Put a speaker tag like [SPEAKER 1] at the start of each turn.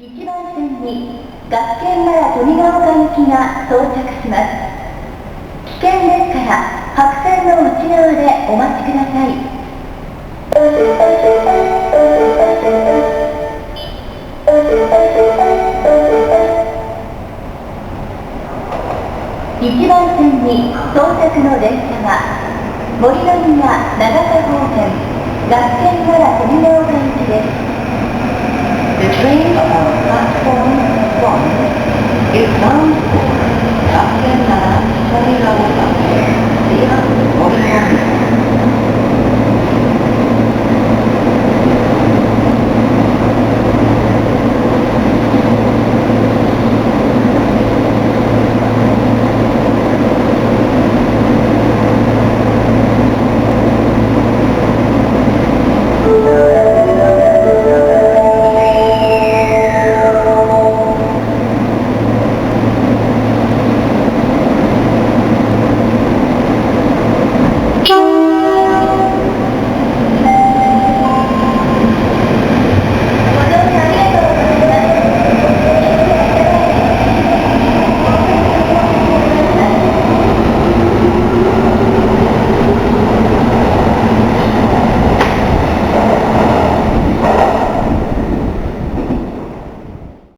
[SPEAKER 1] 1番線に学研奈良富ヶ丘行きが到着します。危険ですから白線の内側でお待ちください。1番線に到着の電車は森の宮長田方面学研奈良富ヶ丘行きです。The train on platform 1 is bound for Gakken Nara Tominaoka